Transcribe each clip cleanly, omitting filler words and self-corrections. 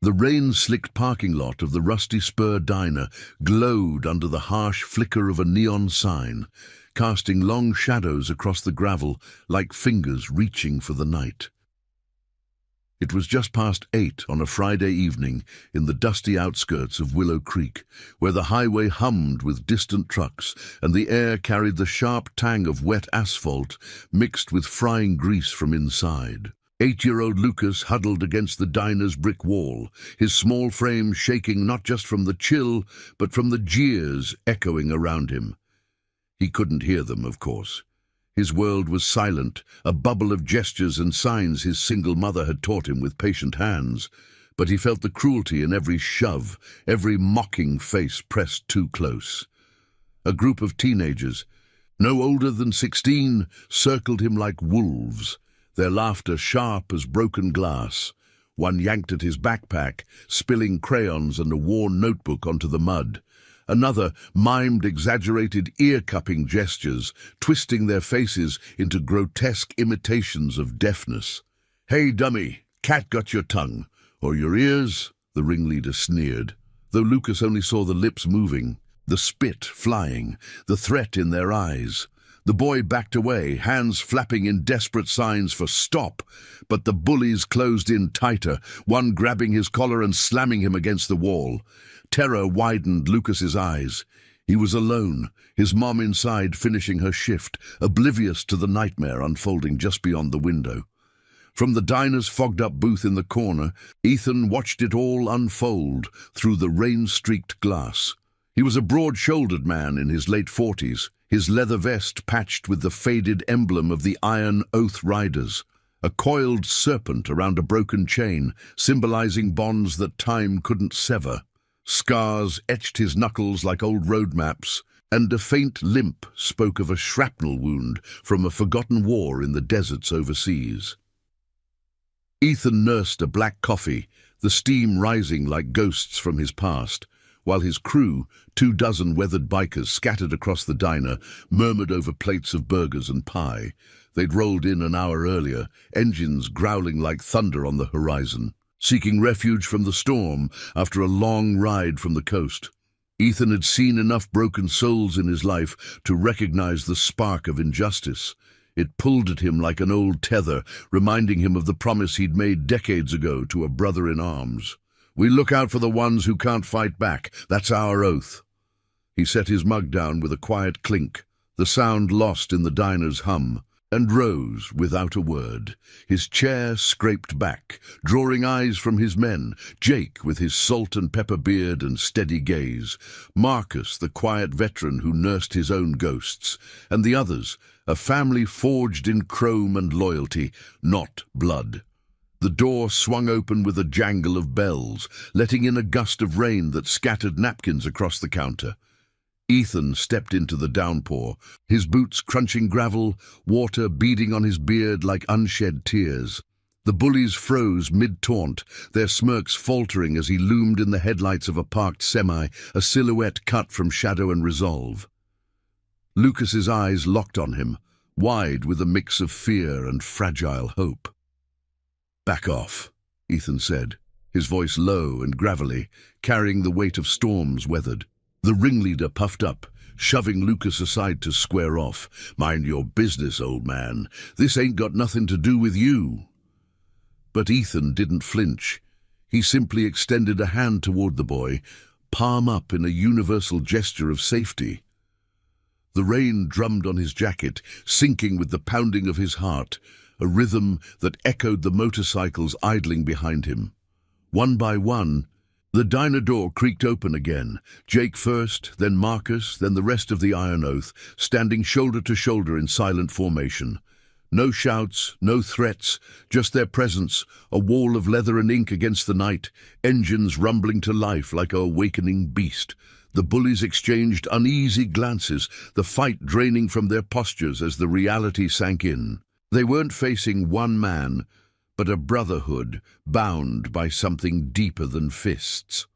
The rain-slicked parking lot of the Rusty Spur diner glowed under the harsh flicker of a neon sign, casting long shadows across the gravel like fingers reaching for the night. It was just past 8 on a Friday evening in the dusty outskirts of Willow Creek, where the highway hummed with distant trucks and the air carried the sharp tang of wet asphalt mixed with frying grease from inside. 8-year-old Lucas huddled against the diner's brick wall, his small frame shaking not just from the chill, but from the jeers echoing around him. He couldn't hear them, of course. His world was silent, a bubble of gestures and signs his single mother had taught him with patient hands, but he felt the cruelty in every shove, every mocking face pressed too close. A group of teenagers, no older than 16, circled him like wolves, their laughter sharp as broken glass. One yanked at his backpack, spilling crayons and a worn notebook onto the mud. Another mimed exaggerated ear-cupping gestures, twisting their faces into grotesque imitations of deafness. "Hey, dummy, cat got your tongue, or your ears?" the ringleader sneered, though Lucas only saw the lips moving, the spit flying, the threat in their eyes. The boy backed away, hands flapping in desperate signs for stop, but the bullies closed in tighter, one grabbing his collar and slamming him against the wall. Terror widened Lucas's eyes. He was alone, his mom inside finishing her shift, oblivious to the nightmare unfolding just beyond the window. From the diner's fogged-up booth in the corner, Ethan watched it all unfold through the rain-streaked glass. He was a broad-shouldered man in his late 40s, his leather vest patched with the faded emblem of the Iron Oath Riders, a coiled serpent around a broken chain, symbolizing bonds that time couldn't sever. Scars etched his knuckles like old road maps, and a faint limp spoke of a shrapnel wound from a forgotten war in the deserts overseas. Ethan nursed a black coffee, the steam rising like ghosts from his past, while his crew, 24 weathered bikers scattered across the diner, murmured over plates of burgers and pie. They'd rolled in an hour earlier, engines growling like thunder on the horizon, seeking refuge from the storm after a long ride from the coast. Ethan had seen enough broken souls in his life to recognize the spark of injustice. It pulled at him like an old tether, reminding him of the promise he'd made decades ago to a brother in arms. "We look out for the ones who can't fight back. That's our oath." He set his mug down with a quiet clink, the sound lost in the diner's hum, and rose without a word. His chair scraped back, drawing eyes from his men, Jake with his salt and pepper beard and steady gaze, Marcus, the quiet veteran who nursed his own ghosts, and the others, a family forged in chrome and loyalty, not blood. The door swung open with a jangle of bells, letting in a gust of rain that scattered napkins across the counter. Ethan stepped into the downpour, his boots crunching gravel, water beading on his beard like unshed tears. The bullies froze mid-taunt, their smirks faltering as he loomed in the headlights of a parked semi, a silhouette cut from shadow and resolve. Lucas's eyes locked on him, wide with a mix of fear and fragile hope. "Back off," Ethan said, his voice low and gravelly, carrying the weight of storms weathered. The ringleader puffed up, shoving Lucas aside to square off. "Mind your business, old man. This ain't got nothing to do with you." But Ethan didn't flinch. He simply extended a hand toward the boy, palm up in a universal gesture of safety. The rain drummed on his jacket, syncing with the pounding of his heart, a rhythm that echoed the motorcycles idling behind him. One by one, the diner door creaked open again, Jake first, then Marcus, then the rest of the Iron Oath, standing shoulder to shoulder in silent formation. No shouts, no threats, just their presence, a wall of leather and ink against the night, engines rumbling to life like a awakening beast. The bullies exchanged uneasy glances, the fight draining from their postures as the reality sank in. They weren't facing one man, but a brotherhood bound by something deeper than fists.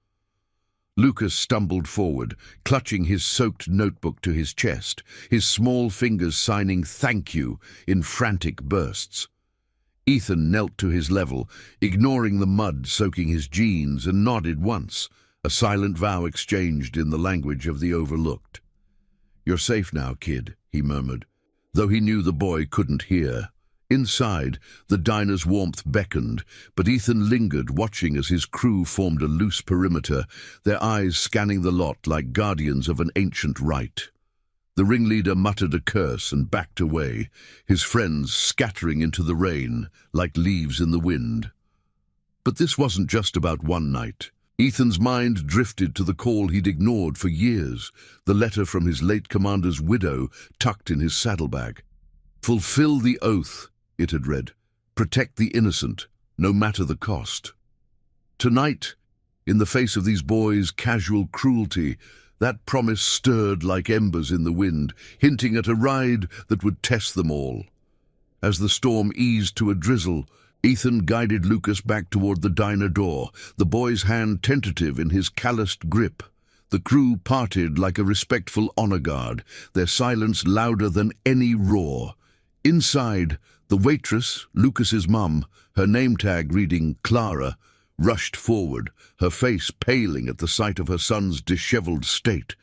Lucas stumbled forward, clutching his soaked notebook to his chest, his small fingers signing "thank you" in frantic bursts. Ethan knelt to his level, ignoring the mud soaking his jeans, and nodded once, a silent vow exchanged in the language of the overlooked. "You're safe now, kid," he murmured, though he knew the boy couldn't hear. Inside, the diner's warmth beckoned, but Ethan lingered, watching as his crew formed a loose perimeter, their eyes scanning the lot like guardians of an ancient rite. The ringleader muttered a curse and backed away, his friends scattering into the rain like leaves in the wind. But this wasn't just about one night. Ethan's mind drifted to the call he'd ignored for years, the letter from his late commander's widow tucked in his saddlebag. "Fulfill the oath," it had read. "Protect the innocent, no matter the cost." Tonight, in the face of these boys' casual cruelty, that promise stirred like embers in the wind, hinting at a ride that would test them all. As the storm eased to a drizzle, Ethan guided Lucas back toward the diner door, the boy's hand tentative in his calloused grip. The crew parted like a respectful honor guard, their silence louder than any roar. Inside, the waitress, Lucas's mum, her name tag reading Clara, rushed forward, her face paling at the sight of her son's disheveled state.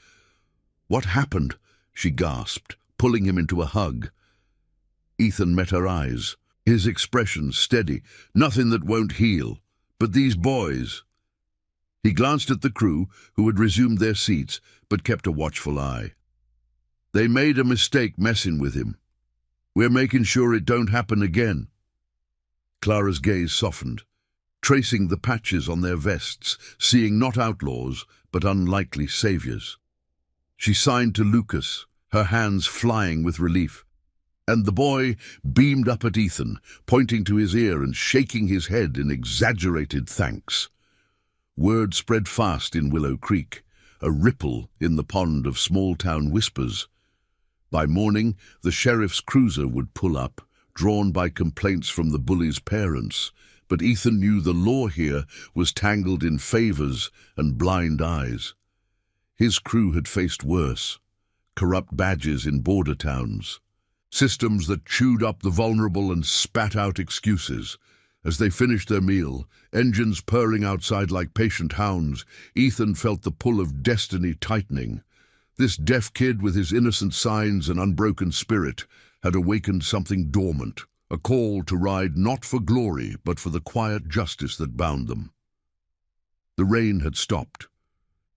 "What happened?" she gasped, pulling him into a hug. Ethan met her eyes, his expression steady. "Nothing that won't heal. But these boys—" He glanced at the crew, who had resumed their seats, but kept a watchful eye. "They made a mistake messing with him. We're making sure it don't happen again." Clara's gaze softened, tracing the patches on their vests, seeing not outlaws, but unlikely saviors. She signed to Lucas, her hands flying with relief, and the boy beamed up at Ethan, pointing to his ear and shaking his head in exaggerated thanks. Word spread fast in Willow Creek, a ripple in the pond of small-town whispers. By morning, the sheriff's cruiser would pull up, drawn by complaints from the Bullies' parents, but Ethan knew the law here was tangled in favors and blind eyes. His crew had faced worse: corrupt badges in border towns, systems that chewed up the vulnerable and spat out excuses. As they finished their meal, engines purring outside like patient hounds, Ethan felt the pull of destiny tightening. This deaf kid with his innocent signs and unbroken spirit had awakened something dormant, a call to ride not for glory but for the quiet justice that bound them. The rain had stopped,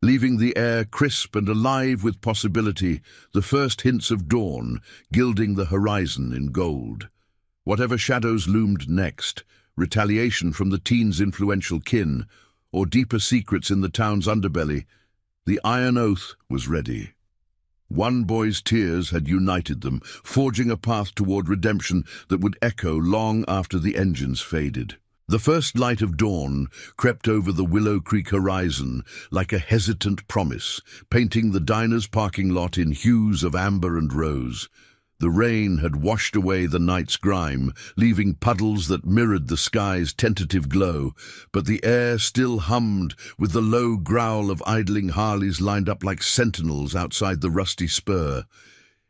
leaving the air crisp and alive with possibility, the first hints of dawn gilding the horizon in gold. Whatever shadows loomed next, retaliation from the teens' influential kin, or deeper secrets in the town's underbelly, the Iron Oath was ready. One boy's tears had united them, forging a path toward redemption that would echo long after the engines faded. The first light of dawn crept over the Willow Creek horizon like a hesitant promise, painting the diner's parking lot in hues of amber and rose. The rain had washed away the night's grime, leaving puddles that mirrored the sky's tentative glow, but the air still hummed with the low growl of idling Harleys lined up like sentinels outside the rusty spur.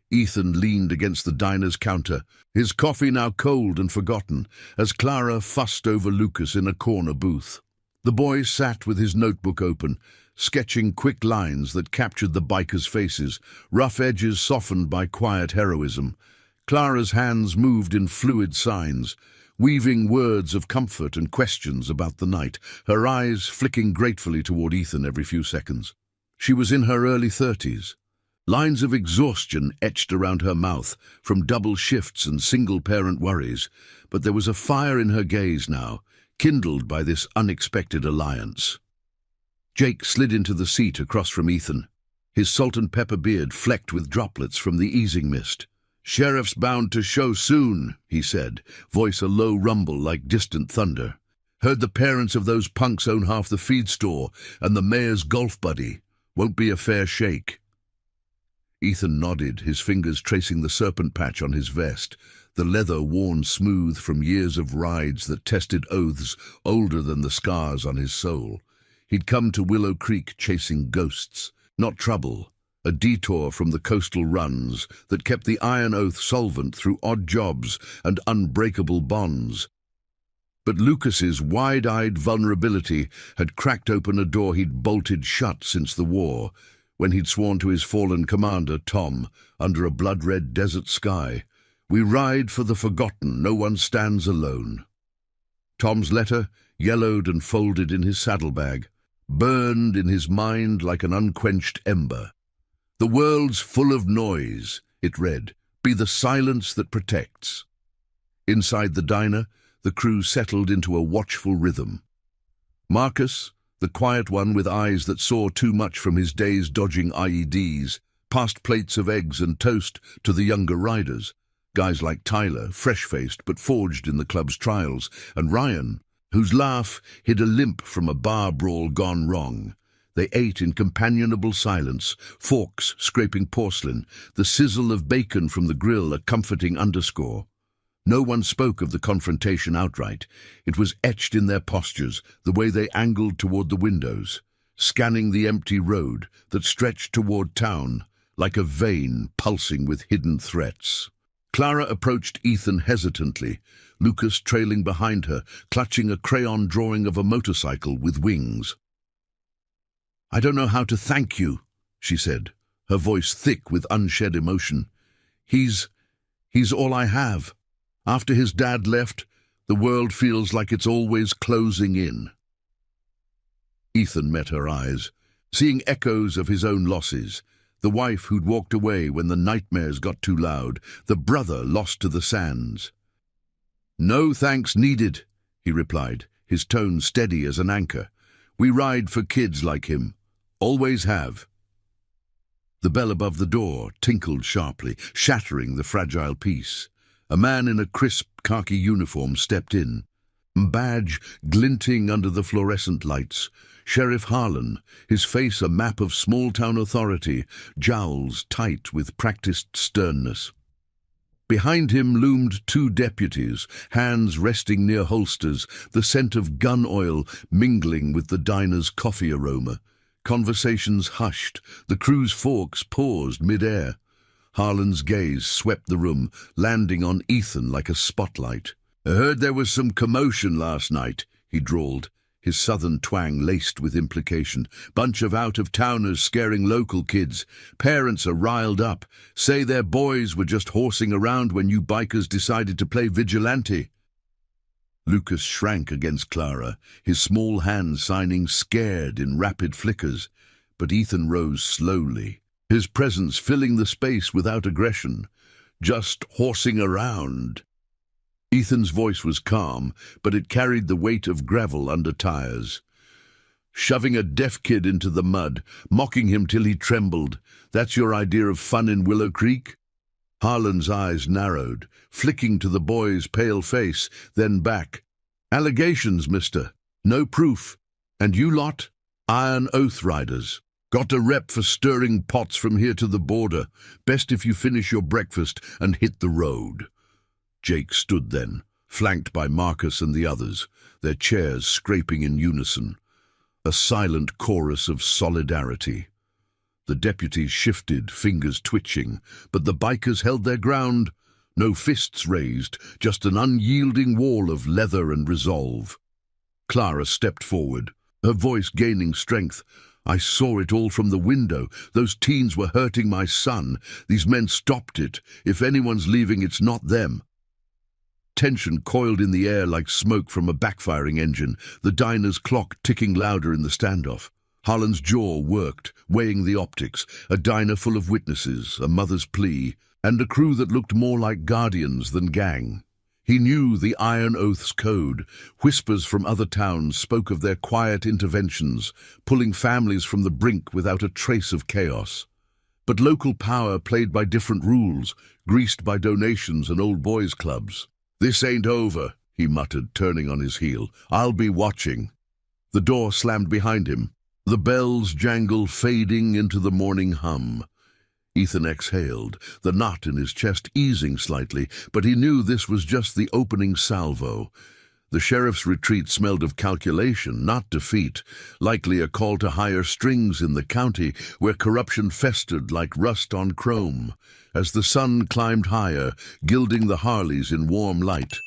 Ethan leaned against the diner's counter, his coffee now cold and forgotten, as Clara fussed over Lucas in a corner booth. The boy sat with his notebook open, sketching quick lines that captured the bikers' faces, rough edges softened by quiet heroism. Clara's hands moved in fluid signs, weaving words of comfort and questions about the night, her eyes flicking gratefully toward Ethan every few seconds. She was in her early 30s. Lines of exhaustion etched around her mouth from double shifts and single-parent worries, but there was a fire in her gaze now, kindled by this unexpected alliance. Jake slid into the seat across from Ethan, his salt and pepper beard flecked with droplets from the easing mist. "Sheriff's bound to show soon," he said, voice a low rumble like distant thunder. "Heard the parents of those punks own half the feed store and the mayor's golf buddy. Won't be a fair shake." Ethan nodded, his fingers tracing the serpent patch on his vest, the leather worn smooth from years of rides that tested oaths older than the scars on his soul. He'd come to Willow Creek chasing ghosts, not trouble, a detour from the coastal runs that kept the Iron Oath solvent through odd jobs and unbreakable bonds. But Lucas's wide-eyed vulnerability had cracked open a door he'd bolted shut since the war, when he'd sworn to his fallen commander, Tom, under a blood-red desert sky, "We ride for the forgotten, no one stands alone." Tom's letter, yellowed and folded in his saddlebag, burned in his mind like an unquenched ember. "The world's full of noise," it read. "Be the silence that protects." Inside the diner, the crew settled into a watchful rhythm. Marcus, the quiet one with eyes that saw too much from his days dodging IEDs, passed plates of eggs and toast to the younger riders, guys like Tyler, fresh-faced but forged in the club's trials, and Ryan, whose laugh hid a limp from a bar brawl gone wrong. They ate in companionable silence, forks scraping porcelain, the sizzle of bacon from the grill a comforting underscore. No one spoke of the confrontation outright. It was etched in their postures, the way they angled toward the windows, scanning the empty road that stretched toward town, like a vein pulsing with hidden threats. Clara approached Ethan hesitantly, Lucas trailing behind her, clutching a crayon drawing of a motorcycle with wings. "I don't know how to thank you," she said, her voice thick with unshed emotion. He's all I have. After his dad left, the world feels like it's always closing in." Ethan met her eyes, seeing echoes of his own losses. The wife who'd walked away when the nightmares got too loud, the brother lost to the sands. "No thanks needed," he replied, his tone steady as an anchor. "We ride for kids like him. Always have." The bell above the door tinkled sharply, shattering the fragile peace. A man in a crisp khaki uniform stepped in, badge glinting under the fluorescent lights. Sheriff Harlan, his face a map of small-town authority, jowls tight with practiced sternness. Behind him loomed two deputies, hands resting near holsters, the scent of gun oil mingling with the diner's coffee aroma. Conversations hushed, the crew's forks paused mid-air. Harlan's gaze swept the room, landing on Ethan like a spotlight. "I heard there was some commotion last night," he drawled, his southern twang laced with implication. "Bunch of out-of-towners scaring local kids. Parents are riled up, say their boys were just horsing around when you bikers decided to play vigilante." Lucas shrank against Clara, his small hands signing scared in rapid flickers, but Ethan rose slowly, his presence filling the space without aggression. "Just horsing around." Ethan's voice was calm, but it carried the weight of gravel under tires. "Shoving a deaf kid into the mud, mocking him till he trembled. That's your idea of fun in Willow Creek?" Harlan's eyes narrowed, flicking to the boy's pale face, then back. "Allegations, mister. No proof. And you lot? Iron Oath Riders. Got a rep for stirring pots from here to the border. Best if you finish your breakfast and hit the road." Jake stood then, flanked by Marcus and the others, their chairs scraping in unison. A silent chorus of solidarity. The deputies shifted, fingers twitching, but the bikers held their ground. No fists raised, just an unyielding wall of leather and resolve. Clara stepped forward, her voice gaining strength. "I saw it all from the window. Those teens were hurting my son. These men stopped it. If anyone's leaving, it's not them." Tension coiled in the air like smoke from a backfiring engine, the diner's clock ticking louder in the standoff. Harlan's jaw worked, weighing the optics, a diner full of witnesses, a mother's plea, and a crew that looked more like guardians than gang. He knew the Iron Oath's code. Whispers from other towns spoke of their quiet interventions, pulling families from the brink without a trace of chaos. But local power played by different rules, greased by donations and old boys' clubs. "This ain't over," he muttered, turning on his heel. "I'll be watching." The door slammed behind him, the bells jangle fading into the morning hum. Ethan exhaled, the knot in his chest easing slightly, but he knew this was just the opening salvo. The sheriff's retreat smelled of calculation, not defeat, likely a call to higher strings in the county, where corruption festered like rust on chrome. As the sun climbed higher, gilding the Harleys in warm light,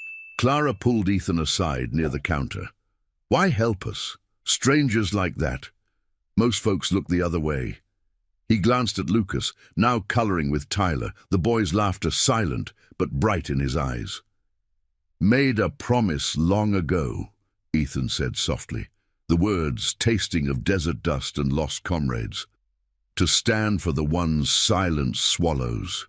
Clara pulled Ethan aside near the counter. Why help us? Strangers like that. Most folks look the other way. He glanced at Lucas, now coloring with Tyler, the boy's laughter silent but bright in his eyes. Made a promise long ago, Ethan said softly, the words tasting of desert dust and lost comrades. To stand for the ones silence swallows.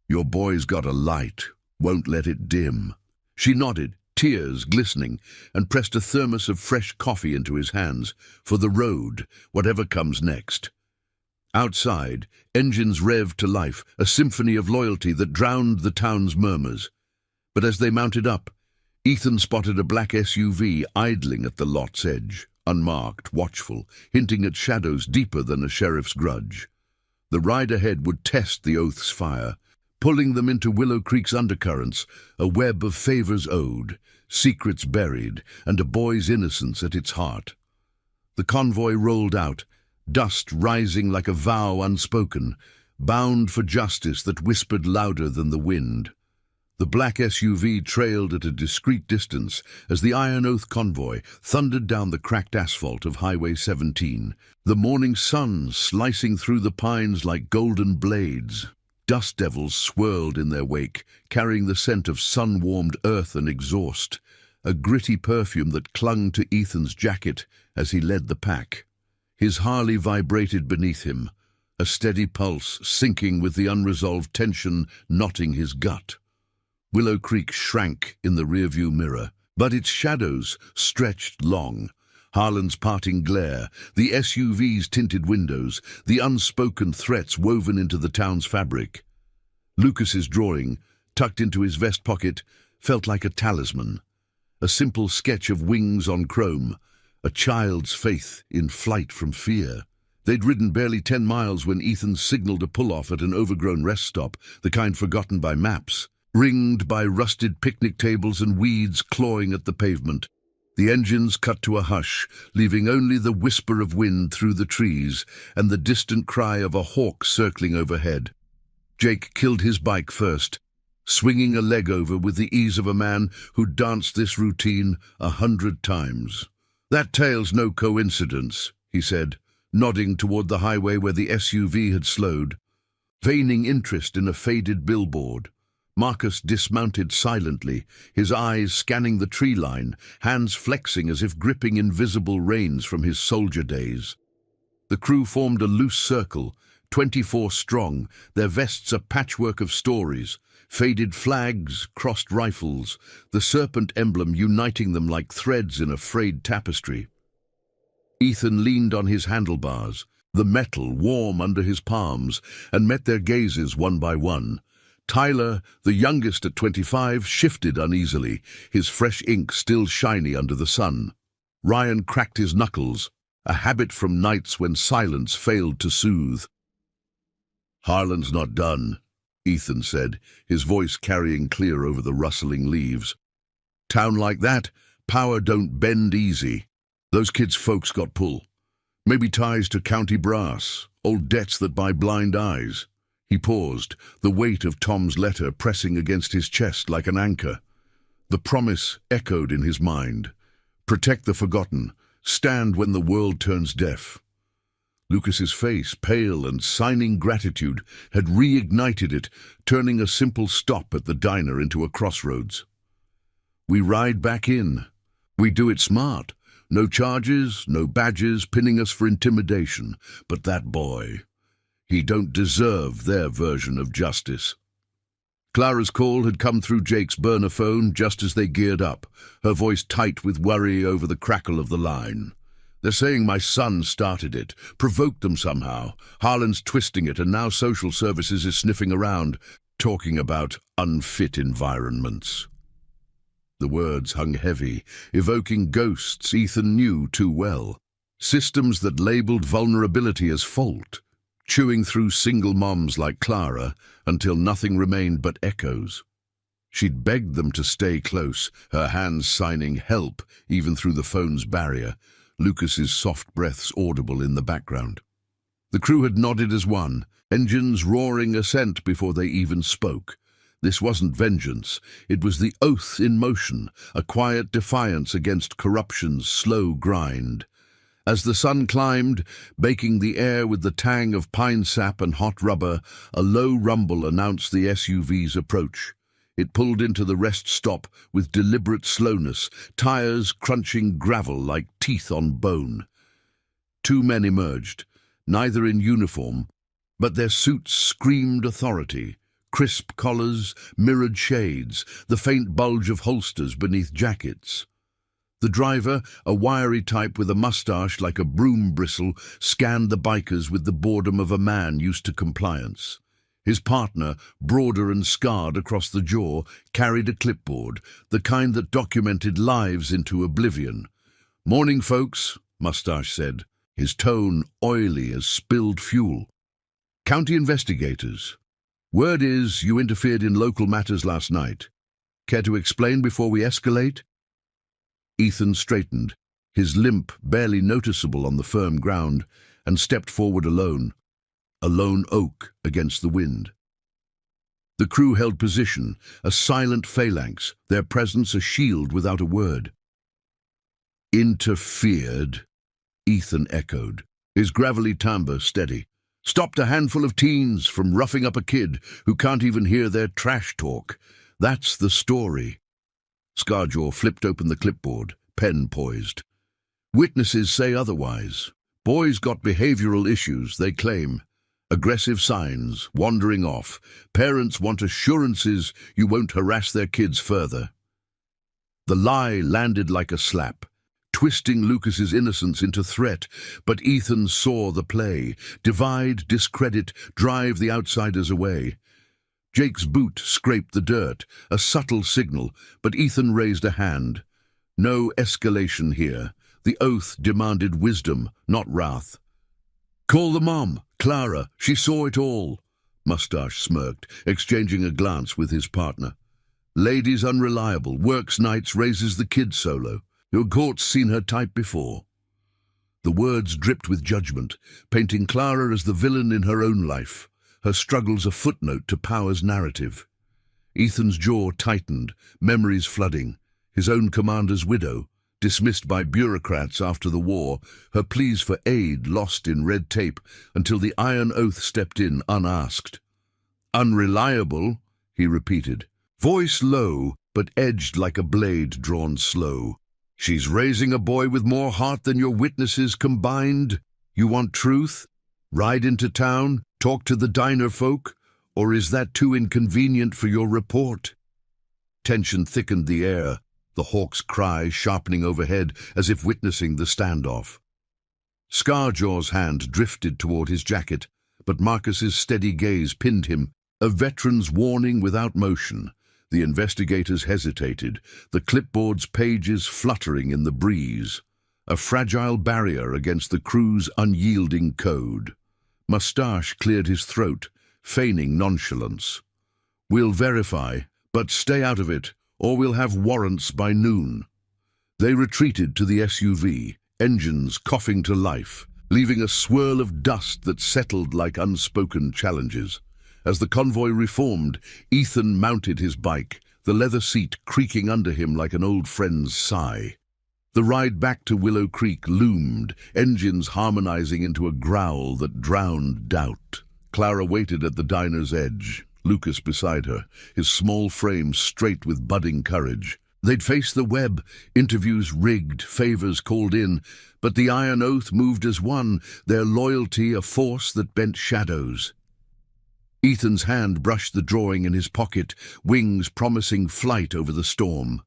Your boy's got a light, won't let it dim. She nodded, tears glistening, and pressed a thermos of fresh coffee into his hands, for the road, whatever comes next. Outside, engines revved to life, a symphony of loyalty that drowned the town's murmurs. But as they mounted up, Ethan spotted a black SUV idling at the lot's edge, unmarked, watchful, hinting at shadows deeper than a sheriff's grudge. The ride ahead would test the oath's fire, pulling them into Willow Creek's undercurrents, a web of favors owed, secrets buried, and a boy's innocence at its heart. The convoy rolled out, dust rising like a vow unspoken, bound for justice that whispered louder than the wind. The black SUV trailed at a discreet distance as the Iron Oath convoy thundered down the cracked asphalt of Highway 17, the morning sun slicing through the pines like golden blades. Dust devils swirled in their wake, carrying the scent of sun-warmed earth and exhaust, a gritty perfume that clung to Ethan's jacket as he led the pack. His Harley vibrated beneath him, a steady pulse sinking with the unresolved tension knotting his gut. Willow Creek shrank in the rearview mirror, but its shadows stretched long. Harlan's parting glare, the SUV's tinted windows, the unspoken threats woven into the town's fabric. Lucas's drawing, tucked into his vest pocket, felt like a talisman. A simple sketch of wings on chrome, a child's faith in flight from fear. They'd ridden barely 10 miles when Ethan signaled a pull-off at an overgrown rest stop, the kind forgotten by maps, ringed by rusted picnic tables and weeds clawing at the pavement. The engines cut to a hush, leaving only the whisper of wind through the trees and the distant cry of a hawk circling overhead. Jake killed his bike first, swinging a leg over with the ease of a man who'd danced this routine 100 times. "That tale's no coincidence," he said, nodding toward the highway where the SUV had slowed, feigning interest in a faded billboard. Marcus dismounted silently, his eyes scanning the tree line, hands flexing as if gripping invisible reins from his soldier days. The crew formed a loose circle, 24 strong, their vests a patchwork of stories, faded flags, crossed rifles, the serpent emblem uniting them like threads in a frayed tapestry. Ethan leaned on his handlebars, the metal warm under his palms, and met their gazes one by one. Tyler, the youngest at 25, shifted uneasily, his fresh ink still shiny under the sun. Ryan cracked his knuckles, a habit from nights when silence failed to soothe. "Harlan's not done," Ethan said, his voice carrying clear over the rustling leaves. "Town like that, power don't bend easy. Those kids' folks got pull. Maybe ties to county brass, old debts that buy blind eyes." He paused, the weight of Tom's letter pressing against his chest like an anchor. The promise echoed in his mind. Protect the forgotten, stand when the world turns deaf. Lucas's face, pale and signing gratitude, had reignited it, turning a simple stop at the diner into a crossroads. "We ride back in. We do it smart. No charges, no badges pinning us for intimidation. But that boy, he don't deserve their version of justice." Clara's call had come through Jake's burner phone just as they geared up, her voice tight with worry over the crackle of the line. "They're saying my son started it, provoked them somehow. Harlan's twisting it, and now social services is sniffing around, talking about unfit environments." The words hung heavy, evoking ghosts Ethan knew too well. Systems that labeled vulnerability as fault, chewing through single moms like Clara until nothing remained but echoes. She'd begged them to stay close, her hands signing help even through the phone's barrier, Lucas's soft breaths audible in the background. The crew had nodded as one, engines roaring assent before they even spoke. This wasn't vengeance. It was the oath in motion, a quiet defiance against corruption's slow grind. As the sun climbed, baking the air with the tang of pine sap and hot rubber, a low rumble announced the SUV's approach. It pulled into the rest stop with deliberate slowness, tires crunching gravel like teeth on bone. Two men emerged, neither in uniform, but their suits screamed authority. Crisp collars, mirrored shades, the faint bulge of holsters beneath jackets. The driver, a wiry type with a mustache like a broom bristle, scanned the bikers with the boredom of a man used to compliance. His partner, broader and scarred across the jaw, carried a clipboard, the kind that documented lives into oblivion. "Morning, folks," Mustache said, his tone oily as spilled fuel. "County investigators. Word is you interfered in local matters last night. Care to explain before we escalate?" Ethan straightened, his limp barely noticeable on the firm ground, and stepped forward alone, a lone oak against the wind. The crew held position, a silent phalanx, their presence a shield without a word. "Interfered," Ethan echoed, his gravelly timbre steady. "Stopped a handful of teens from roughing up a kid who can't even hear their trash talk. That's the story." Scarjaw flipped open the clipboard, pen poised. "Witnesses say otherwise. Boy's got behavioral issues, they claim. Aggressive signs, wandering off. Parents want assurances you won't harass their kids further." The lie landed like a slap, twisting Lucas's innocence into threat, but Ethan saw the play. Divide, discredit, drive the outsiders away. Jake's boot scraped the dirt, a subtle signal, but Ethan raised a hand. No escalation here. The oath demanded wisdom, not wrath. "Call the mom, Clara. She saw it all." Mustache smirked, exchanging a glance with his partner. "Lady's unreliable, works nights, raises the kid solo. Your court's seen her type before." The words dripped with judgment, painting Clara as the villain in her own life, her struggles a footnote to power's narrative. Ethan's jaw tightened, memories flooding. His own commander's widow, dismissed by bureaucrats after the war, her pleas for aid lost in red tape until the iron oath stepped in unasked. "Unreliable," he repeated, voice low but edged like a blade drawn slow. "She's raising a boy with more heart than your witnesses combined. You want truth? Ride into town, talk to the diner folk, or is that too inconvenient for your report?" Tension thickened the air, the hawk's cry sharpening overhead as if witnessing the standoff. Scarjaw's hand drifted toward his jacket, but Marcus's steady gaze pinned him, a veteran's warning without motion. The investigators hesitated, the clipboard's pages fluttering in the breeze, a fragile barrier against the crew's unyielding code. Mustache cleared his throat, feigning nonchalance. "We'll verify, but stay out of it, or we'll have warrants by noon." They retreated to the SUV, engines coughing to life, leaving a swirl of dust that settled like unspoken challenges. As the convoy reformed, Ethan mounted his bike, the leather seat creaking under him like an old friend's sigh. The ride back to Willow Creek loomed, engines harmonizing into a growl that drowned doubt. Clara waited at the diner's edge, Lucas beside her, his small frame straight with budding courage. They'd face the web, interviews rigged, favors called in, but the iron oath moved as one, their loyalty a force that bent shadows. Ethan's hand brushed the drawing in his pocket, wings promising flight over the storm.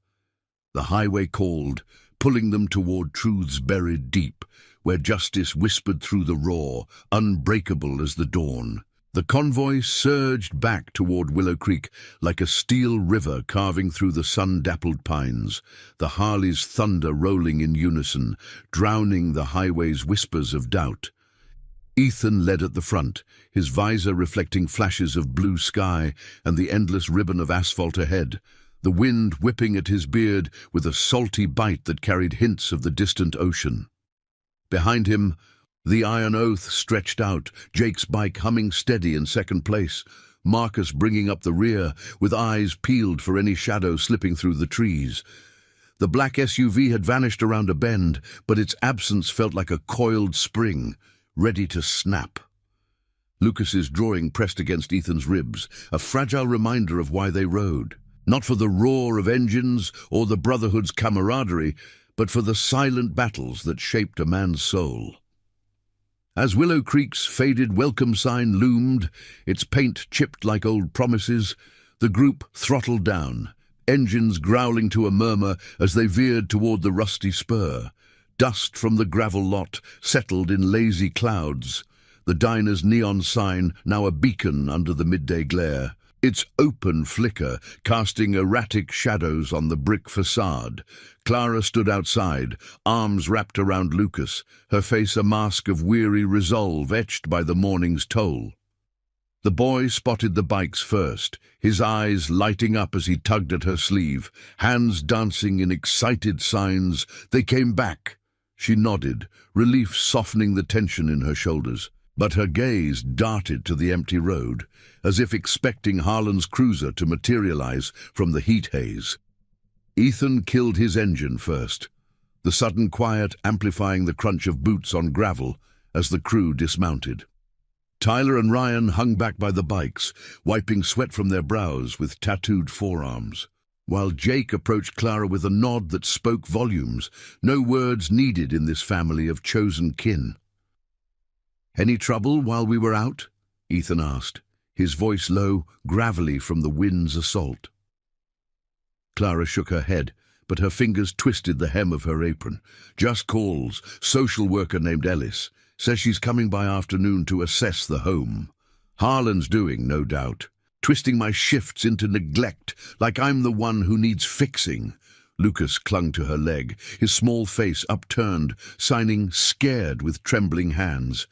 The highway called, pulling them toward truths buried deep, where justice whispered through the roar, unbreakable as the dawn. The convoy surged back toward Willow Creek like a steel river carving through the sun-dappled pines, the Harley's thunder rolling in unison, drowning the highway's whispers of doubt. Ethan led at the front, his visor reflecting flashes of blue sky and the endless ribbon of asphalt ahead, the wind whipping at his beard with a salty bite that carried hints of the distant ocean. Behind him, the iron oath stretched out, Jake's bike humming steady in second place, Marcus bringing up the rear, with eyes peeled for any shadow slipping through the trees. The black SUV had vanished around a bend, but its absence felt like a coiled spring, ready to snap. Lucas's drawing pressed against Ethan's ribs, a fragile reminder of why they rode. Not for the roar of engines or the brotherhood's camaraderie, but for the silent battles that shaped a man's soul. As Willow Creek's faded welcome sign loomed, its paint chipped like old promises, the group throttled down, engines growling to a murmur as they veered toward the rusty spur. Dust from the gravel lot settled in lazy clouds, the diner's neon sign now a beacon under the midday glare, its open flicker casting erratic shadows on the brick facade. Clara stood outside, arms wrapped around Lucas, her face a mask of weary resolve etched by the morning's toll. The boy spotted the bikes first, his eyes lighting up as he tugged at her sleeve, hands dancing in excited signs. They came back. She nodded, relief softening the tension in her shoulders. But her gaze darted to the empty road, as if expecting Harlan's cruiser to materialize from the heat haze. Ethan killed his engine first, the sudden quiet amplifying the crunch of boots on gravel as the crew dismounted. Tyler and Ryan hung back by the bikes, wiping sweat from their brows with tattooed forearms, while Jake approached Clara with a nod that spoke volumes, no words needed in this family of chosen kin. "Any trouble while we were out?" Ethan asked, his voice low, gravelly from the wind's assault. Clara shook her head, but her fingers twisted the hem of her apron. "Just calls. Social worker named Ellis. Says she's coming by afternoon to assess the home. Harlan's doing, no doubt. Twisting my shifts into neglect, like I'm the one who needs fixing." Lucas clung to her leg, his small face upturned, signing scared with trembling hands.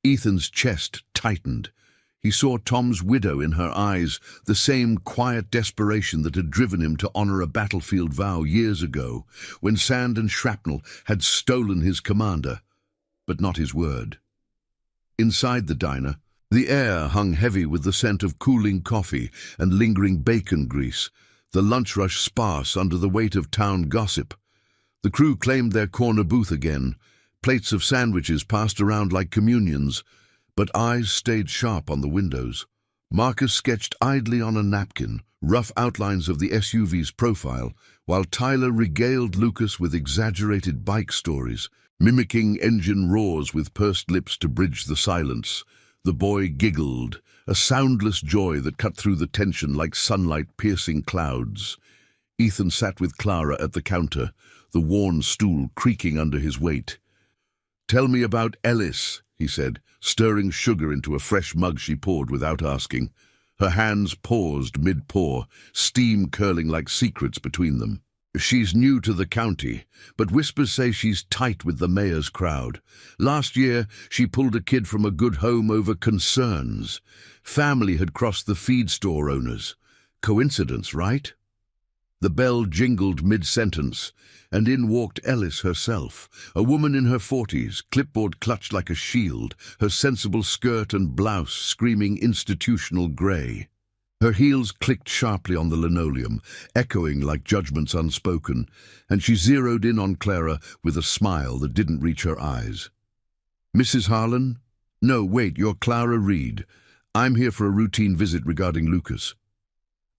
Ethan's chest tightened. He saw Tom's widow in her eyes, the same quiet desperation that had driven him to honor a battlefield vow years ago, when sand and shrapnel had stolen his commander, but not his word. Inside the diner, the air hung heavy with the scent of cooling coffee and lingering bacon grease, the lunch rush sparse under the weight of town gossip. The crew claimed their corner booth again, plates of sandwiches passed around like communions, but eyes stayed sharp on the windows. Marcus sketched idly on a napkin rough outlines of the SUV's profile, while Tyler regaled Lucas with exaggerated bike stories, mimicking engine roars with pursed lips to bridge the silence. The boy giggled, a soundless joy that cut through the tension like sunlight piercing clouds. Ethan sat with Clara at the counter, the worn stool creaking under his weight. "Tell me about Ellis," he said, stirring sugar into a fresh mug she poured without asking. Her hands paused mid-pour, steam curling like secrets between them. "She's new to the county, but whispers say she's tight with the mayor's crowd. Last year, she pulled a kid from a good home over concerns. Family had crossed the feed store owners. Coincidence, right?" The bell jingled mid-sentence, and in walked Ellis herself, a woman in her 40s, clipboard clutched like a shield, her sensible skirt and blouse screaming institutional grey. Her heels clicked sharply on the linoleum, echoing like judgments unspoken, and she zeroed in on Clara with a smile that didn't reach her eyes. "Mrs. Harlan? No, wait, you're Clara Reed. I'm here for a routine visit regarding Lucas."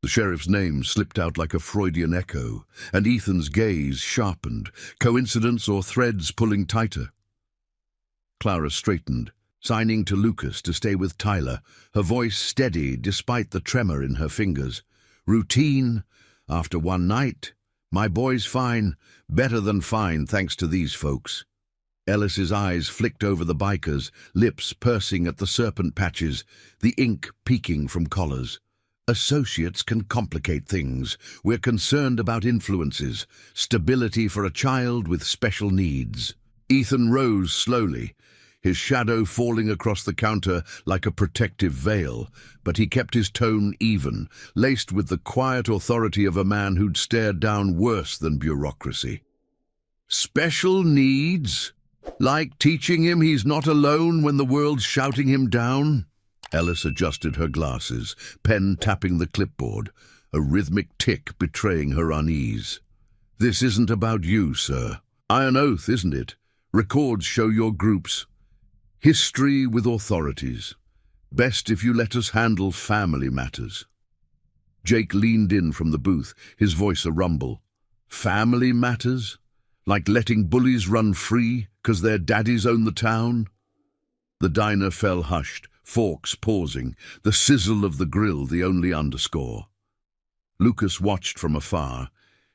The sheriff's name slipped out like a Freudian echo, and Ethan's gaze sharpened, coincidence or threads pulling tighter. Clara straightened, signing to Lucas to stay with Tyler, her voice steady despite the tremor in her fingers. "Routine? After one night? My boy's fine, better than fine thanks to these folks." Ellis's eyes flicked over the bikers, lips pursing at the serpent patches, the ink peeking from collars. "Associates can complicate things. We're concerned about influences, stability for a child with special needs." Ethan rose slowly, his shadow falling across the counter like a protective veil, but he kept his tone even, laced with the quiet authority of a man who'd stared down worse than bureaucracy. "Special needs? Like teaching him he's not alone when the world's shouting him down?" Ellis adjusted her glasses, pen tapping the clipboard, a rhythmic tick betraying her unease. "This isn't about you, sir. Iron oath, isn't it? Records show your groups. History with authorities. Best if you let us handle family matters." Jake leaned in from the booth, his voice a rumble. "Family matters? Like letting bullies run free 'cause their daddies own the town?" The diner fell hushed, forks pausing, the sizzle of the grill the only underscore. Lucas watched from afar,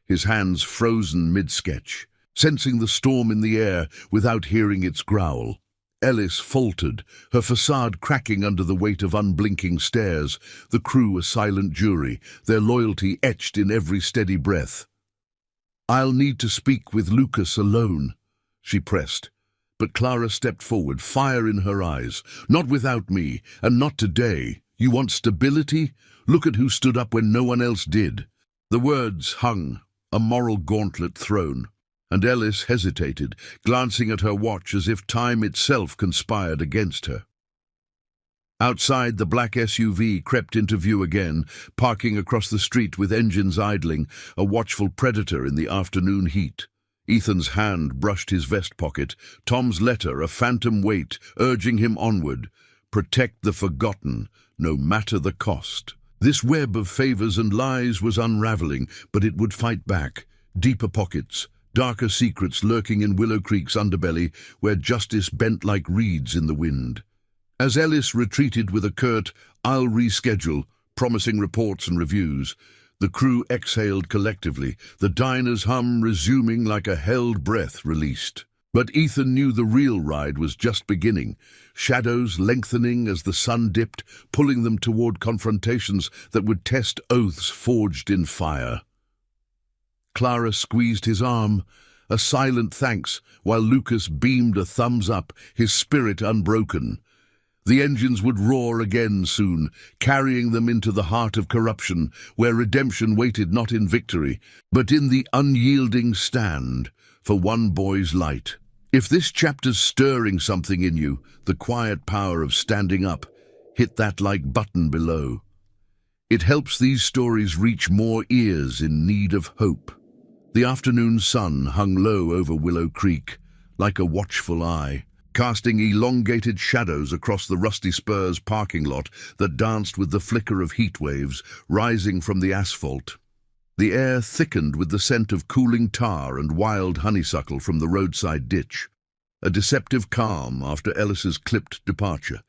his hands frozen mid-sketch, sensing the storm in the air without hearing its growl. Ellis faltered, her facade cracking under the weight of unblinking stares, the crew a silent jury, their loyalty etched in every steady breath. "I'll need to speak with Lucas alone," she pressed. But Clara stepped forward, fire in her eyes. "Not without me, and not today. You want stability? Look at who stood up when no one else did." The words hung, a moral gauntlet thrown, and Ellis hesitated, glancing at her watch as if time itself conspired against her. Outside, the black SUV crept into view again, parking across the street with engines idling, a watchful predator in the afternoon heat. Ethan's hand brushed his vest pocket, Tom's letter a phantom weight, urging him onward. Protect the forgotten, no matter the cost. This web of favors and lies was unraveling, but it would fight back. Deeper pockets, darker secrets lurking in Willow Creek's underbelly, where justice bent like reeds in the wind. As Ellis retreated with a curt, "I'll reschedule," promising reports and reviews, the crew exhaled collectively, the diner's hum resuming like a held breath released. But Ethan knew the real ride was just beginning, shadows lengthening as the sun dipped, pulling them toward confrontations that would test oaths forged in fire. Clara squeezed his arm, a silent thanks, while Lucas beamed a thumbs up, his spirit unbroken. The engines would roar again soon, carrying them into the heart of corruption, where redemption waited not in victory, but in the unyielding stand for one boy's light. If this chapter's stirring something in you, the quiet power of standing up, hit that like button below. It helps these stories reach more ears in need of hope. The afternoon sun hung low over Willow Creek, like a watchful eye, casting elongated shadows across the Rusty Spur's parking lot that danced with the flicker of heat waves rising from the asphalt. The air thickened with the scent of cooling tar and wild honeysuckle from the roadside ditch. A deceptive calm after Ellis's clipped departure.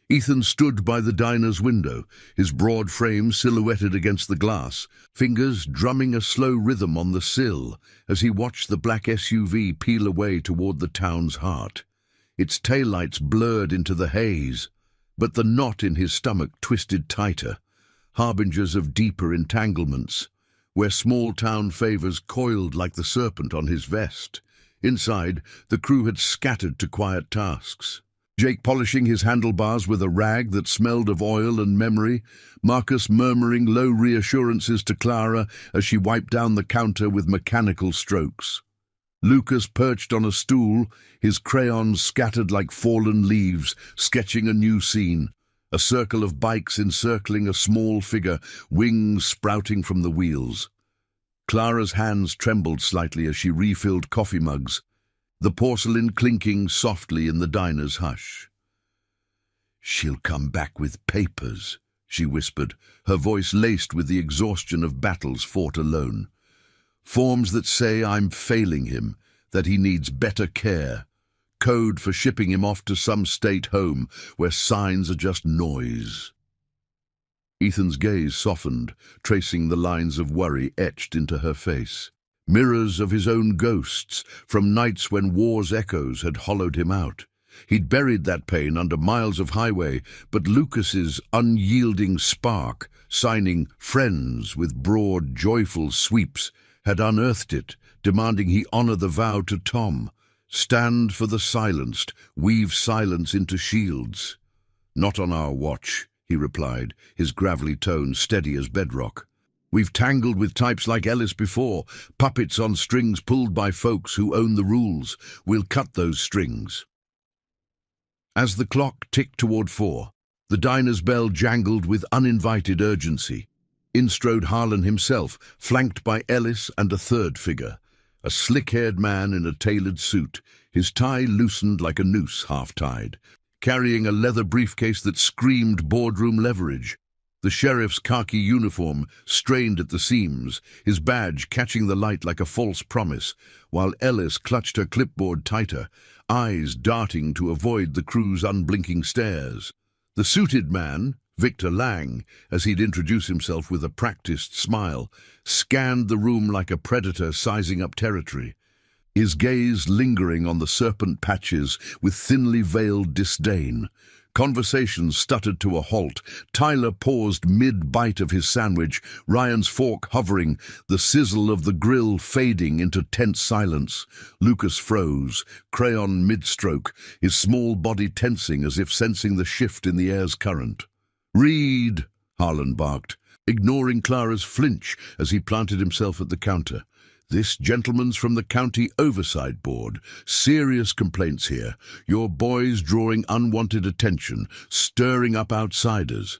Ethan stood by the diner's window, his broad frame silhouetted against the glass, fingers drumming a slow rhythm on the sill as he watched the black SUV peel away toward the town's heart. Its taillights blurred into the haze, but the knot in his stomach twisted tighter, harbingers of deeper entanglements, where small-town favors coiled like the serpent on his vest. Inside, the crew had scattered to quiet tasks. Jake polishing his handlebars with a rag that smelled of oil and memory, Marcus murmuring low reassurances to Clara as she wiped down the counter with mechanical strokes. Lucas perched on a stool, his crayons scattered like fallen leaves, sketching a new scene. A circle of bikes encircling a small figure, wings sprouting from the wheels. Clara's hands trembled slightly as she refilled coffee mugs, the porcelain clinking softly in the diner's hush. "She'll come back with papers," she whispered, her voice laced with the exhaustion of battles fought alone. "Forms that say I'm failing him, that he needs better care. Code for shipping him off to some state home where signs are just noise." Ethan's gaze softened, tracing the lines of worry etched into her face. Mirrors of his own ghosts, from nights when war's echoes had hollowed him out. He'd buried that pain under miles of highway, but Lucas's unyielding spark, signing friends with broad, joyful sweeps, had unearthed it, demanding he honor the vow to Tom. Stand for the silenced, weave silence into shields. "Not on our watch," he replied, his gravelly tone steady as bedrock. "We've tangled with types like Ellis before, puppets on strings pulled by folks who own the rules. We'll cut those strings." As the clock ticked toward 4, The diner's bell jangled with uninvited urgency. In strode Harlan himself, flanked by Ellis and a third figure, a slick-haired man in a tailored suit, his tie loosened like a noose half-tied, carrying a leather briefcase that screamed boardroom leverage. The sheriff's khaki uniform strained at the seams, his badge catching the light like a false promise, while Ellis clutched her clipboard tighter, eyes darting to avoid the crew's unblinking stares. The suited man, Victor Lang, as he'd introduce himself with a practiced smile, scanned the room like a predator sizing up territory, his gaze lingering on the serpent patches with thinly veiled disdain. Conversation stuttered to a halt. Tyler paused mid-bite of his sandwich, Ryan's fork hovering, the sizzle of the grill fading into tense silence. Lucas froze, crayon mid-stroke, his small body tensing as if sensing the shift in the air's current. "Read," Harlan barked, ignoring Clara's flinch as he planted himself at the counter. "This gentleman's from the County Oversight Board. Serious complaints here. Your boys drawing unwanted attention, stirring up outsiders."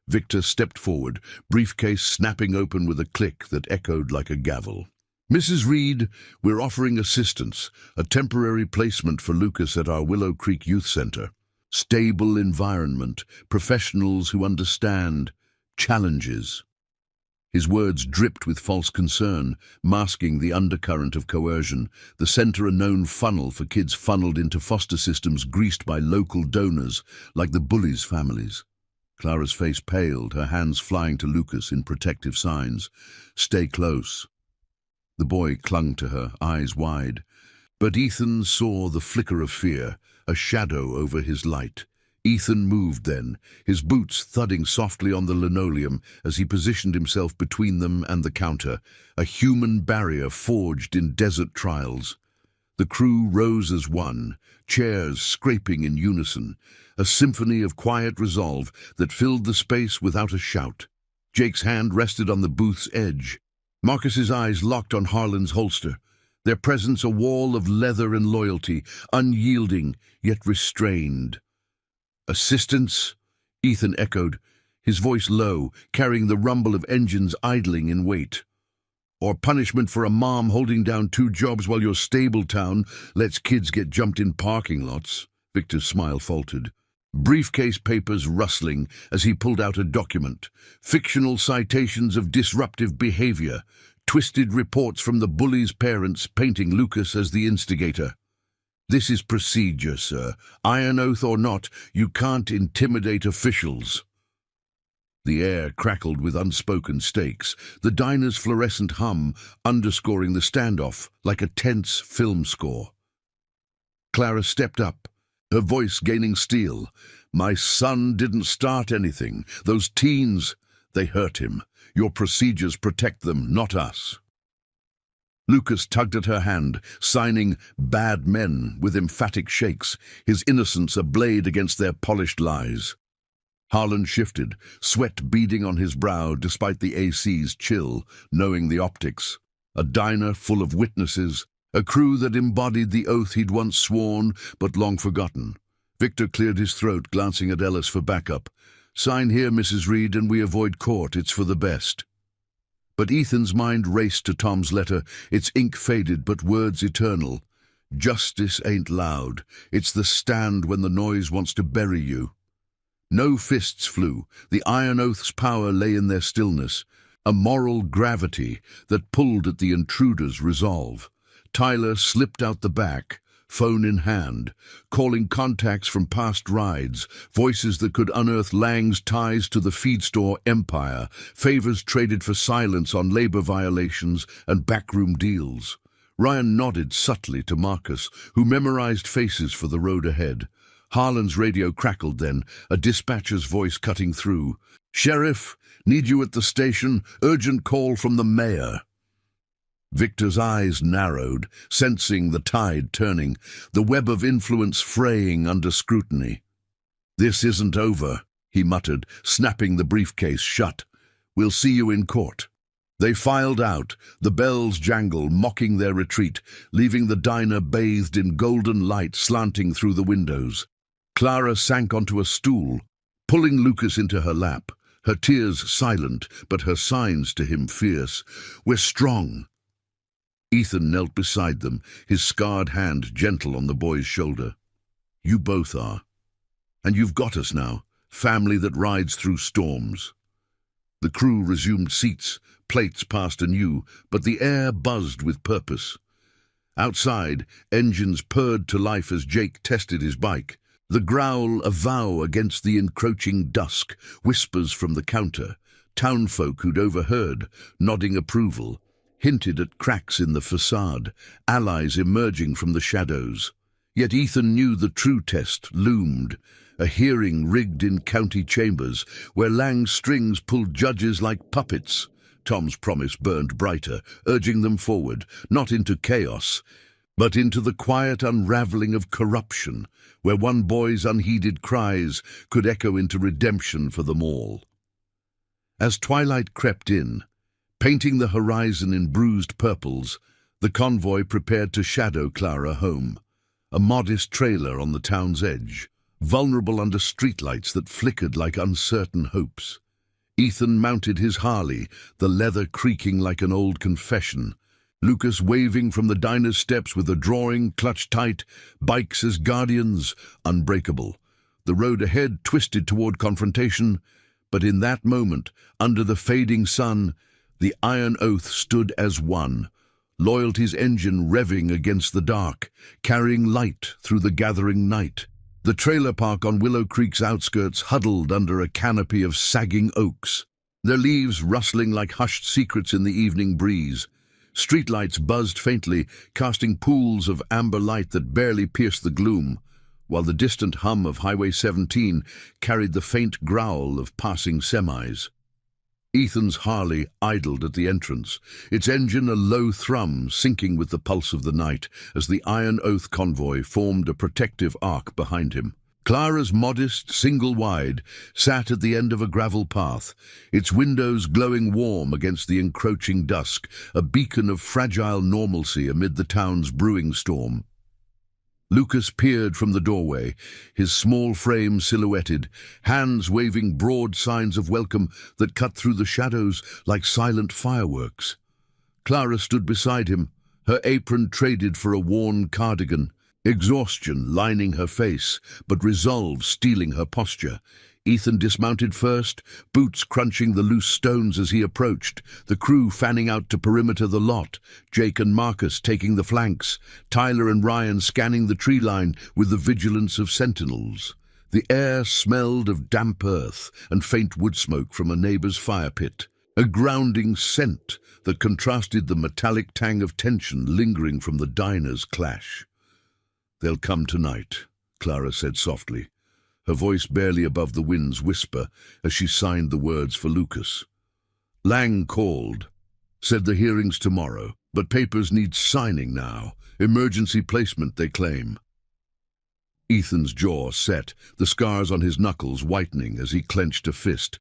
Victor stepped forward, briefcase snapping open with a click that echoed like a gavel. "Mrs. Reed, we're offering assistance, a temporary placement for Lucas at our Willow Creek Youth Center. Stable environment, professionals who understand, challenges." His words dripped with false concern, masking the undercurrent of coercion, the center a known funnel for kids funneled into foster systems greased by local donors, like the Bullies families. Clara's face paled, her hands flying to Lucas in protective signs. "Stay close." The boy clung to her, eyes wide. But Ethan saw the flicker of fear, a shadow over his light. Ethan moved then, his boots thudding softly on the linoleum as he positioned himself between them and the counter, a human barrier forged in desert trials. The crew rose as one, chairs scraping in unison, a symphony of quiet resolve that filled the space without a shout. Jake's hand rested on the booth's edge. Marcus's eyes locked on Harlan's holster, their presence a wall of leather and loyalty, unyielding yet restrained. "Assistance?" Ethan echoed, his voice low, carrying the rumble of engines idling in wait. "Or punishment for a mom holding down 2 jobs while your stable town lets kids get jumped in parking lots?" Victor's smile faltered. Briefcase papers rustling as he pulled out a document. Fictional citations of disruptive behavior. Twisted reports from the Bullies' parents painting Lucas as the instigator. "This is procedure, sir. Iron oath or not, you can't intimidate officials." The air crackled with unspoken stakes, the diner's fluorescent hum underscoring the standoff like a tense film score. Clara stepped up, her voice gaining steel. "My son didn't start anything. Those teens, they hurt him. Your procedures protect them, not us." Lucas tugged at her hand, signing "bad men" with emphatic shakes, his innocence a blade against their polished lies. Harlan shifted, sweat beading on his brow despite the AC's chill, knowing the optics. A diner full of witnesses, a crew that embodied the oath he'd once sworn but long forgotten. Victor cleared his throat, glancing at Ellis for backup. "Sign here, Mrs. Reed, and we avoid court. It's for the best." But Ethan's mind raced to Tom's letter, its ink faded but words eternal. "Justice ain't loud. It's the stand when the noise wants to bury you." No fists flew. The iron oath's power lay in their stillness, a moral gravity that pulled at the intruder's resolve. Tyler slipped out the back, phone in hand, calling contacts from past rides, voices that could unearth Lang's ties to the feed store empire, favors traded for silence on labor violations and backroom deals. Ryan nodded subtly to Marcus, who memorized faces for the road ahead. Harlan's radio crackled then, a dispatcher's voice cutting through. "Sheriff, need you at the station. Urgent call from the mayor." Victor's eyes narrowed, sensing the tide turning, the web of influence fraying under scrutiny. "This isn't over," he muttered, snapping the briefcase shut. "We'll see you in court." They filed out, the bells jangle, mocking their retreat, leaving the diner bathed in golden light slanting through the windows. Clara sank onto a stool, pulling Lucas into her lap, her tears silent, but her signs to him fierce. "We're strong." Ethan knelt beside them, his scarred hand gentle on the boy's shoulder. "You both are. And you've got us now, family that rides through storms." The crew resumed seats, plates passed anew, but the air buzzed with purpose. Outside, engines purred to life as Jake tested his bike. The growl a vow against the encroaching dusk, whispers from the counter. Townfolk who'd overheard, nodding approval, hinted at cracks in the facade, allies emerging from the shadows. Yet Ethan knew the true test loomed, a hearing rigged in county chambers, where Lang's strings pulled judges like puppets. Tom's promise burned brighter, urging them forward, not into chaos, but into the quiet unraveling of corruption, where one boy's unheeded cries could echo into redemption for them all. As twilight crept in, painting the horizon in bruised purples, the convoy prepared to shadow Clara home, a modest trailer on the town's edge, vulnerable under streetlights that flickered like uncertain hopes. Ethan mounted his Harley, the leather creaking like an old confession, Lucas waving from the diner's steps with a drawing clutched tight, bikes as guardians, unbreakable. The road ahead twisted toward confrontation, but in that moment, under the fading sun, the iron oath stood as one, loyalty's engine revving against the dark, carrying light through the gathering night. The trailer park on Willow Creek's outskirts huddled under a canopy of sagging oaks, their leaves rustling like hushed secrets in the evening breeze. Streetlights buzzed faintly, casting pools of amber light that barely pierced the gloom, while the distant hum of Highway 17 carried the faint growl of passing semis. Ethan's Harley idled at the entrance, its engine a low thrum syncing with the pulse of the night as the Iron Oath convoy formed a protective arc behind him. Clara's modest, single-wide, sat at the end of a gravel path, its windows glowing warm against the encroaching dusk, a beacon of fragile normalcy amid the town's brewing storm. Lucas peered from the doorway, his small frame silhouetted, hands waving broad signs of welcome that cut through the shadows like silent fireworks. Clara stood beside him, her apron traded for a worn cardigan, exhaustion lining her face, but resolve stealing her posture. Ethan dismounted first, boots crunching the loose stones as he approached, the crew fanning out to perimeter the lot, Jake and Marcus taking the flanks, Tyler and Ryan scanning the tree line with the vigilance of sentinels. The air smelled of damp earth and faint wood smoke from a neighbor's fire pit, a grounding scent that contrasted the metallic tang of tension lingering from the diner's clash. "They'll come tonight," Clara said softly, her voice barely above the wind's whisper as she signed the words for Lucas. Lang called, said the hearing's tomorrow, but papers need signing now. Emergency placement, they claim. Ethan's jaw set, the scars on his knuckles whitening as he clenched a fist.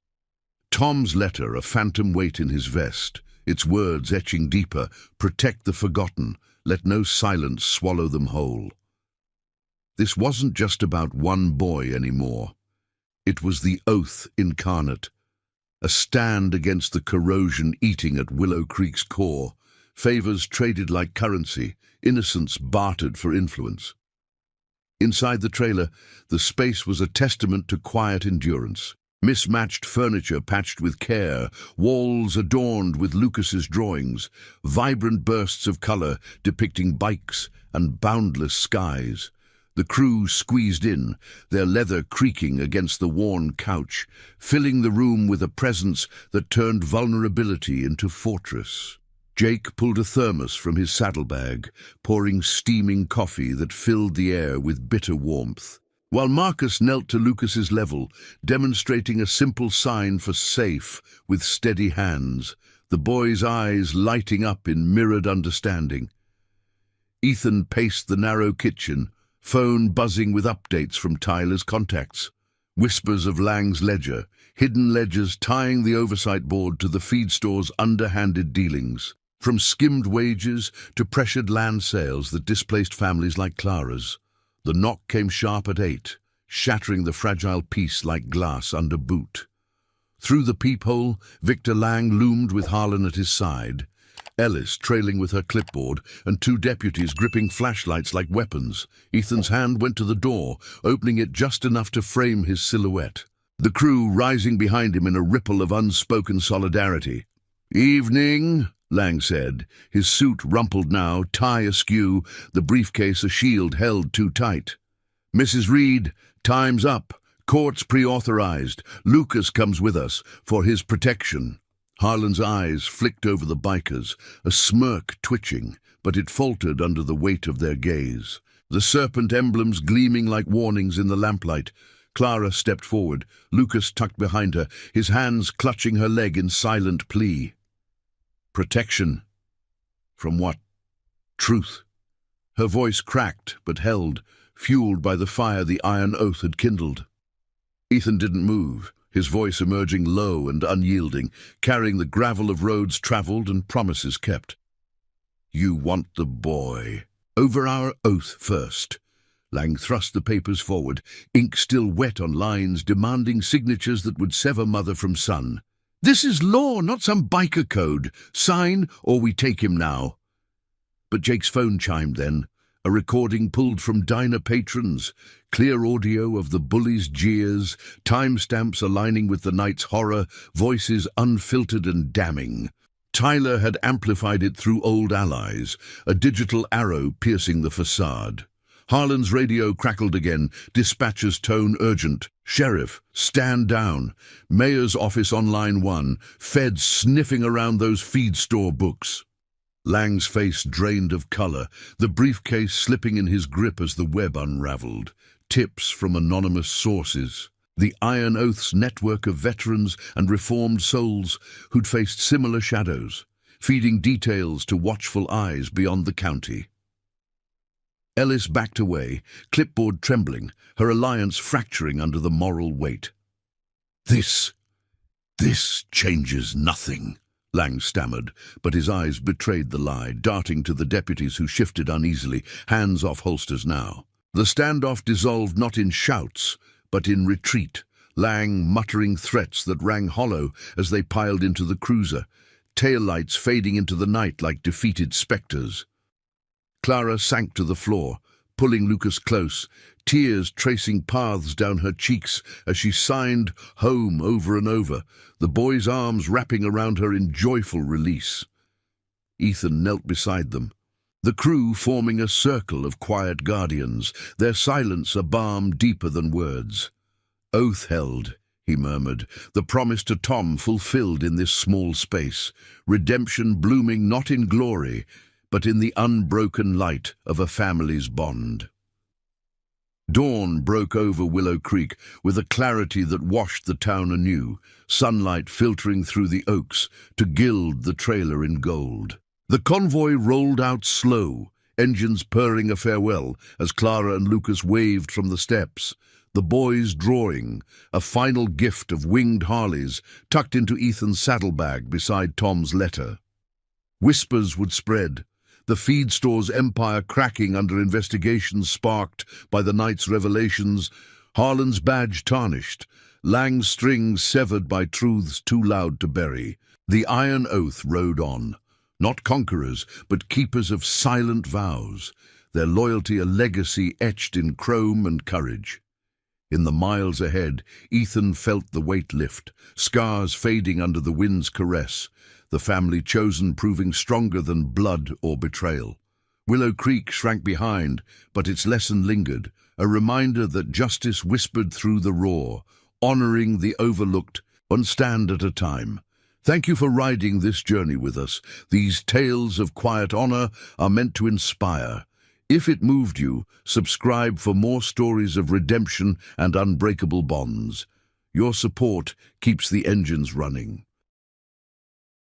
Tom's letter, a phantom weight in his vest, its words etching deeper, protect the forgotten, let no silence swallow them whole. This wasn't just about one boy anymore. It was the oath incarnate, a stand against the corrosion eating at Willow Creek's core, favors traded like currency, innocence bartered for influence. Inside the trailer, the space was a testament to quiet endurance. Mismatched furniture patched with care, walls adorned with Lucas's drawings, vibrant bursts of color depicting bikes and boundless skies. The crew squeezed in, their leather creaking against the worn couch, filling the room with a presence that turned vulnerability into fortress. Jake pulled a thermos from his saddlebag, pouring steaming coffee that filled the air with bitter warmth, while Marcus knelt to Lucas's level, demonstrating a simple sign for safe with steady hands, the boy's eyes lighting up in mirrored understanding. Ethan paced the narrow kitchen, phone buzzing with updates from Tyler's contacts, whispers of Lang's ledger, hidden ledgers tying the oversight board to the feed store's underhanded dealings, from skimmed wages to pressured land sales that displaced families like Clara's. The knock came sharp at 8. shattering the fragile piece like glass under boot. Through the peephole, Victor Lang loomed with Harlan at his side, Ellis trailing with her clipboard, and two deputies gripping flashlights like weapons. Ethan's hand went to the door, opening it just enough to frame his silhouette. The crew rising behind him in a ripple of unspoken solidarity. "Evening," Lang said, his suit rumpled now, tie askew, the briefcase a shield held too tight. "Mrs. Reed, time's up. Court's pre-authorized. Lucas comes with us, for his protection." Harlan's eyes flicked over the bikers, a smirk twitching, but it faltered under the weight of their gaze. The serpent emblems gleaming like warnings in the lamplight. Clara stepped forward, Lucas tucked behind her, his hands clutching her leg in silent plea. Protection. From what? Truth. Her voice cracked, but held, fueled by the fire the iron oath had kindled. Ethan didn't move, his voice emerging low and unyielding, carrying the gravel of roads traveled and promises kept. "You want the boy. Over our oath first." Lang thrust the papers forward, ink still wet on lines demanding signatures that would sever mother from son. "This is law, not some biker code. Sign, or we take him now." But Jake's phone chimed then, a recording pulled from diner patrons, clear audio of the Bullies' jeers, timestamps aligning with the night's horror, voices unfiltered and damning. Tyler had amplified it through old allies, a digital arrow piercing the facade. Harlan's radio crackled again, dispatcher's tone urgent. "Sheriff, stand down. Mayor's office on line 1. Feds sniffing around those feed store books." Lang's face drained of color, the briefcase slipping in his grip as the web unraveled. Tips from anonymous sources. The Iron Oath's network of veterans and reformed souls who'd faced similar shadows, feeding details to watchful eyes beyond the county. Ellis backed away, clipboard trembling, her alliance fracturing under the moral weight. This changes nothing," Lang stammered, but his eyes betrayed the lie, darting to the deputies who shifted uneasily, hands off holsters now. The standoff dissolved not in shouts, but in retreat, Lang muttering threats that rang hollow as they piled into the cruiser, taillights fading into the night like defeated specters. Clara sank to the floor, pulling Lucas close, tears tracing paths down her cheeks as she signed home over and over, the boy's arms wrapping around her in joyful release. Ethan knelt beside them, the crew forming a circle of quiet guardians, their silence a balm deeper than words. "Oath held," he murmured, the promise to Tom fulfilled in this small space, redemption blooming not in glory, but in the unbroken light of a family's bond. Dawn broke over Willow Creek with a clarity that washed the town anew, sunlight filtering through the oaks to gild the trailer in gold. The convoy rolled out slow, engines purring a farewell as Clara and Lucas waved from the steps, the boys drawing, a final gift of winged Harleys tucked into Ethan's saddlebag beside Tom's letter. Whispers would spread, the feed store's empire cracking under investigations sparked by the night's revelations, Harlan's badge tarnished, Lang's strings severed by truths too loud to bury. The Iron Oath rode on, not conquerors, but keepers of silent vows, their loyalty a legacy etched in chrome and courage. In the miles ahead, Ethan felt the weight lift, scars fading under the wind's caress, the family chosen proving stronger than blood or betrayal. Willow Creek shrank behind, but its lesson lingered, a reminder that justice whispered through the roar, honoring the overlooked, one stand at a time. Thank you for riding this journey with us. These tales of quiet honor are meant to inspire. If it moved you, subscribe for more stories of redemption and unbreakable bonds. Your support keeps the engines running.